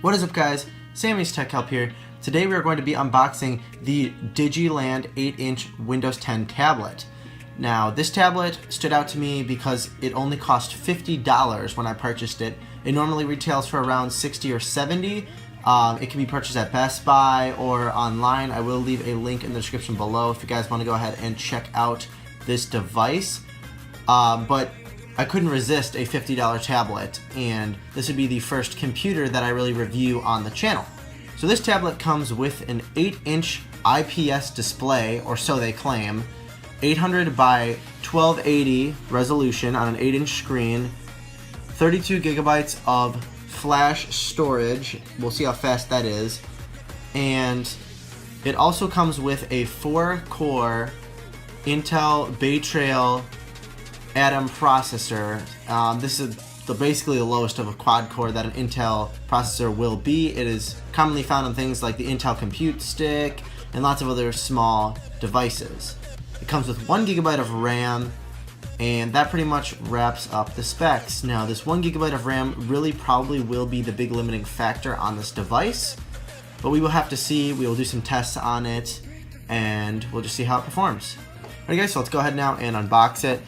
What is up, guys? Sammy's Tech Help here. Today we are going to be unboxing the DIGILAND 8-inch Windows 10 tablet. Now, this tablet stood out to me because it only cost $50 when I purchased it. It normally retails for around $60 or $70. It can be purchased at Best Buy or online. I will leave a link in the description below if you guys want to go ahead and check out this device. But I couldn't resist a $50 tablet, and this would be the first computer that I really review on the channel. So this tablet comes with an 8-inch IPS display, or so they claim, 800 by 1280 resolution on an 8-inch screen, 32 gigabytes of flash storage, we'll see how fast that is, and it also comes with a 4-core Intel Bay Trail Atom processor. This is basically the lowest of a quad core that an Intel processor will be. It is commonly found on things like the Intel Compute Stick and lots of other small devices. It comes with 1 gigabyte of RAM, and that pretty much wraps up the specs. Now, this 1 gigabyte of RAM really probably will be the big limiting factor on this device, but we will have to see. We will do some tests on it, and we'll just see how it performs. Alright guys, so let's go ahead now and unbox it.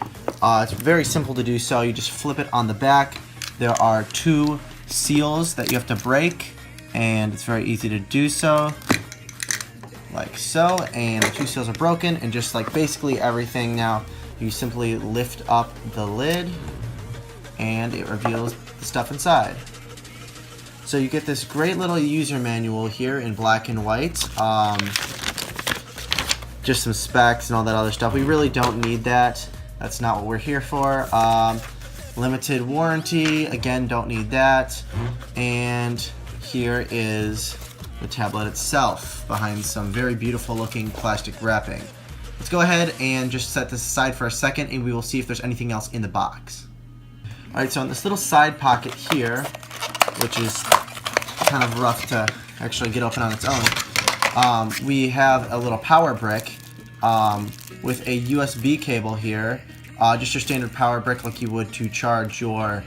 It's very simple to do so. You just flip it on the back. There are 2 seals that you have to break, and it's very easy to do so, like so. And the 2 seals are broken, and just like basically everything now, you simply lift up the lid, and it reveals the stuff inside. So you get this great little user manual here in black and white. Just some specs and all that other stuff. We really don't need that. That's not what we're here for. Limited warranty, again, don't need that. And here is the tablet itself behind some very beautiful looking plastic wrapping. Let's go ahead and just set this aside for a second, and we will see if there's anything else in the box. Alright, so in this little side pocket here, which is kind of rough to actually get open on its own, we have a little power brick with a USB cable here, just your standard power brick like you would to charge your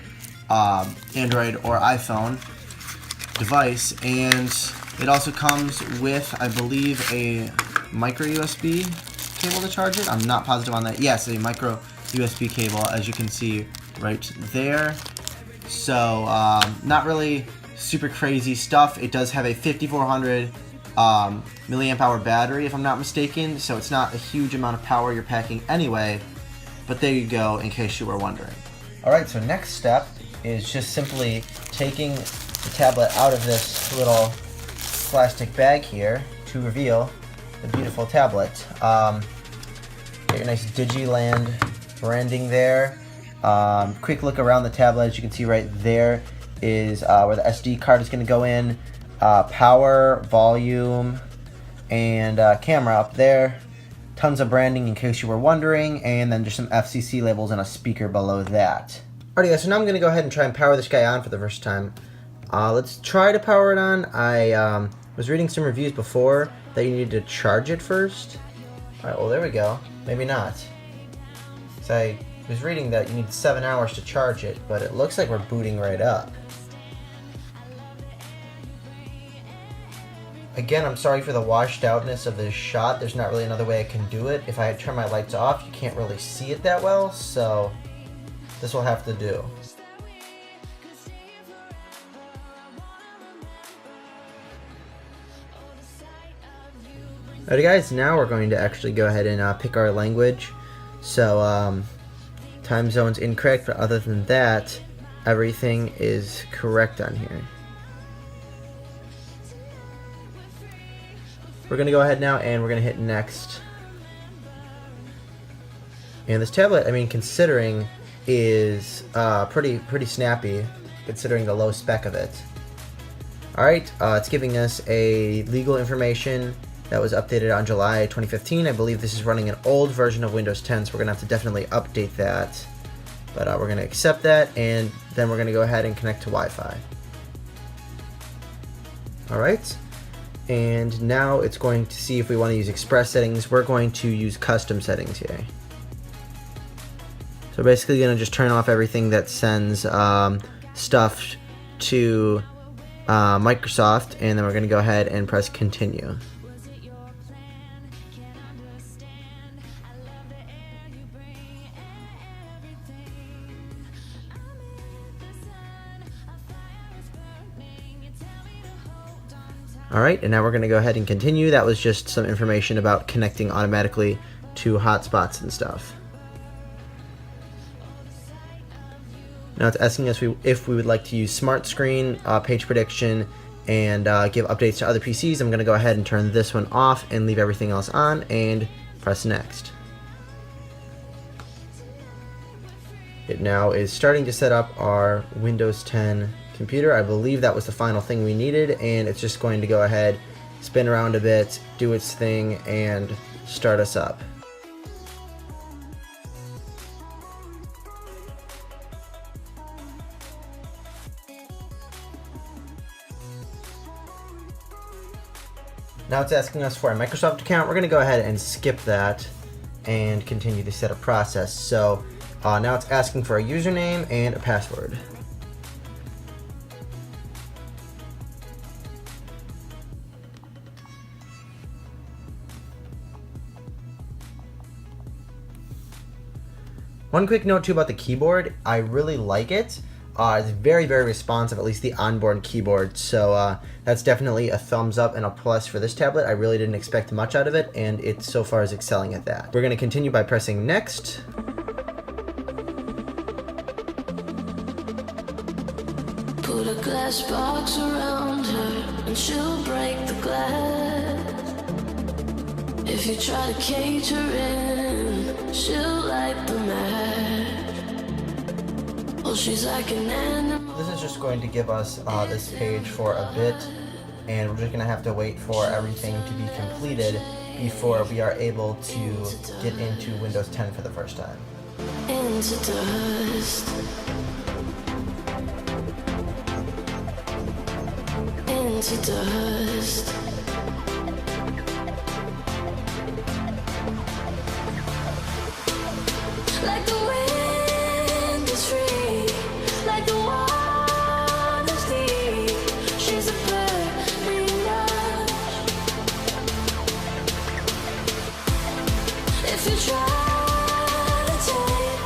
Android or iPhone device. And it also comes with, I believe, a micro USB cable to charge it. I'm not positive on that. Yes, a micro USB cable, as you can see right there. So not really super crazy stuff. It does have a 5400 milliamp hour battery, if I'm not mistaken, so it's not a huge amount of power you're packing anyway, but there you go, in case you were wondering. Alright, so next step is just simply taking the tablet out of this little plastic bag here to reveal the beautiful tablet. Get your nice DIGILAND branding there. Quick look around the tablet. As you can see right there is where the SD card is going to go in. Power, volume, and camera up there. Tons of branding in case you were wondering, and then just some FCC labels and a speaker below that. Alright guys, so now I'm going to go ahead and try and power this guy on for the first time. Let's try to power it on. I was reading some reviews before that you needed to charge it first. Alright, well there we go. Maybe not. So I was reading that you need 7 hours to charge it, but it looks like we're booting right up. Again, I'm sorry for the washed outness of this shot. There's not really another way I can do it. If I turn my lights off, you can't really see it that well, so this will have to do. Alright guys, now we're going to actually go ahead and pick our language. So, time zone's incorrect, but other than that, everything is correct on here. We're going to go ahead now and we're going to hit next. And this tablet, I mean, considering, is pretty snappy, considering the low spec of it. Alright, it's giving us a legal information that was updated on July 2015. I believe this is running an old version of Windows 10, so we're going to have to definitely update that. But we're going to accept that, and then we're going to go ahead and connect to Wi-Fi. Alright. And now it's going to see if we want to use express settings. We're going to use custom settings here. So basically going to just turn off everything that sends stuff to Microsoft, and then we're going to go ahead and press continue. Alright, and now we're going to go ahead and continue. That was just some information about connecting automatically to hotspots and stuff. Now it's asking us if we would like to use Smart Screen, page prediction, and give updates to other PCs. I'm going to go ahead and turn this one off and leave everything else on and press next. It now is starting to set up our Windows 10 computer. I believe that was the final thing we needed, and it's just going to go ahead, spin around a bit, do its thing, and start us up. Now it's asking us for a Microsoft account. We're going to go ahead and skip that and continue the setup process. So now it's asking for a username and a password. One quick note too about the keyboard, I really like it. It's very, very responsive, at least the onboard keyboard, so that's definitely a thumbs up and a plus for this tablet. I really didn't expect much out of it, and it so far is excelling at that. We're going to continue by pressing next. Put a glass box around her and she'll break the glass. If you try to cage her in, she'll light the match. Oh, she's like an animal. This is just going to give us this page for a bit, and we're just going to have to wait for everything to be completed before we are able to get into Windows 10 for the first time. Into dust. Into dust. Like the wind is free, like the water's deep. She's a burning rush. If you try to take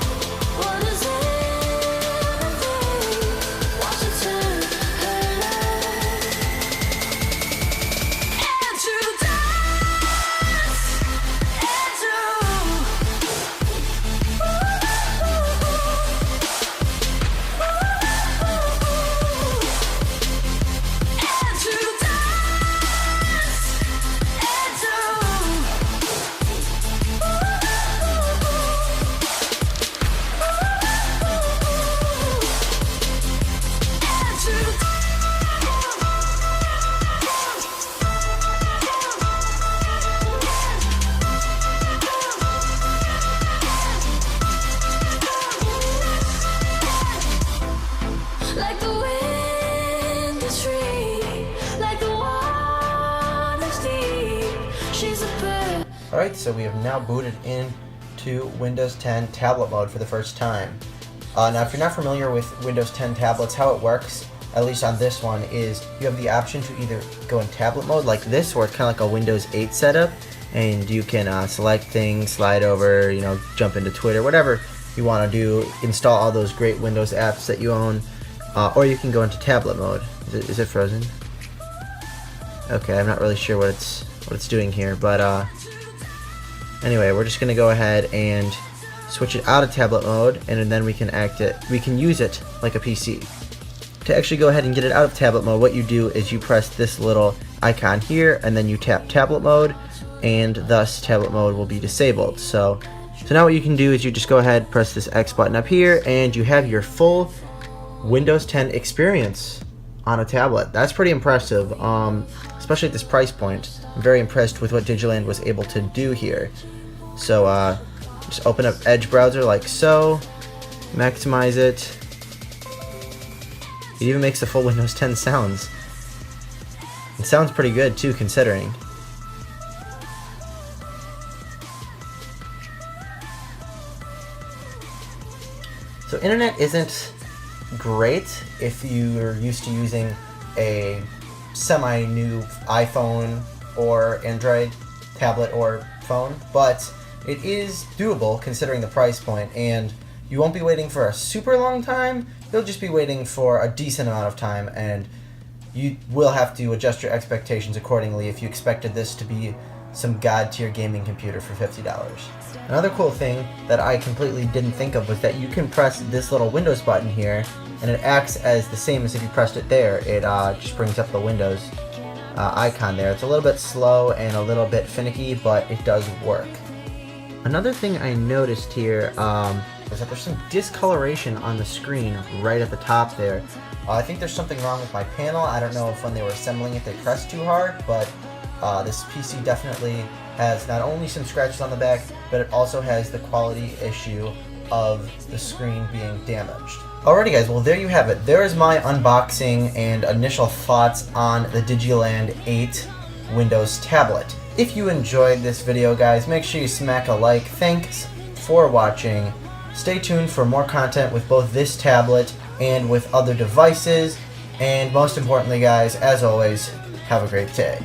what is everything, watch it turn her life into dust, into like the wind is free, like the water's deep. She's a bird. Alright, so we have now booted into Windows 10 tablet mode for the first time. Now if you're not familiar with Windows 10 tablets, how it works, at least on this one, is you have the option to either go in tablet mode like this, where it's kind of like a Windows 8 setup, and you can select things, slide over, you know, jump into Twitter, whatever you want to do, install all those great Windows apps that you own, or you can go into tablet mode. Is it frozen? Okay, I'm not really sure what it's doing here, but anyway, we're just gonna go ahead and switch it out of tablet mode, and then we can use it like a PC. To actually go ahead and get it out of tablet mode, what you do is you press this little icon here, and then you tap tablet mode, and thus tablet mode will be disabled. So now what you can do is you just go ahead, press this X button up here, and you have your full Windows 10 experience on a tablet. That's pretty impressive, especially at this price point. I'm very impressed with what DIGILAND was able to do here. So just open up Edge browser like so, maximize it. It even makes the full Windows 10 sounds. It sounds pretty good too, considering. So internet isn't great if you're used to using a semi-new iPhone or Android tablet or phone, but it is doable considering the price point, and you won't be waiting for a super long time. You'll just be waiting for a decent amount of time, and you will have to adjust your expectations accordingly if you expected this to be some god-tier gaming computer for $50. Another cool thing that I completely didn't think of was that you can press this little Windows button here, and it acts as the same as if you pressed it there. It just brings up the Windows icon there. It's a little bit slow and a little bit finicky, but it does work. Another thing I noticed here is that there's some discoloration on the screen right at the top there. I think there's something wrong with my panel. I don't know if when they were assembling it they pressed too hard, but this PC definitely has not only some scratches on the back, but it also has the quality issue of the screen being damaged. Alrighty guys, well there you have it. There is my unboxing and initial thoughts on the DIGILAND 8 Windows tablet. If you enjoyed this video guys, make sure you smack a like. Thanks for watching. Stay tuned for more content with both this tablet and with other devices. And most importantly guys, as always, have a great day.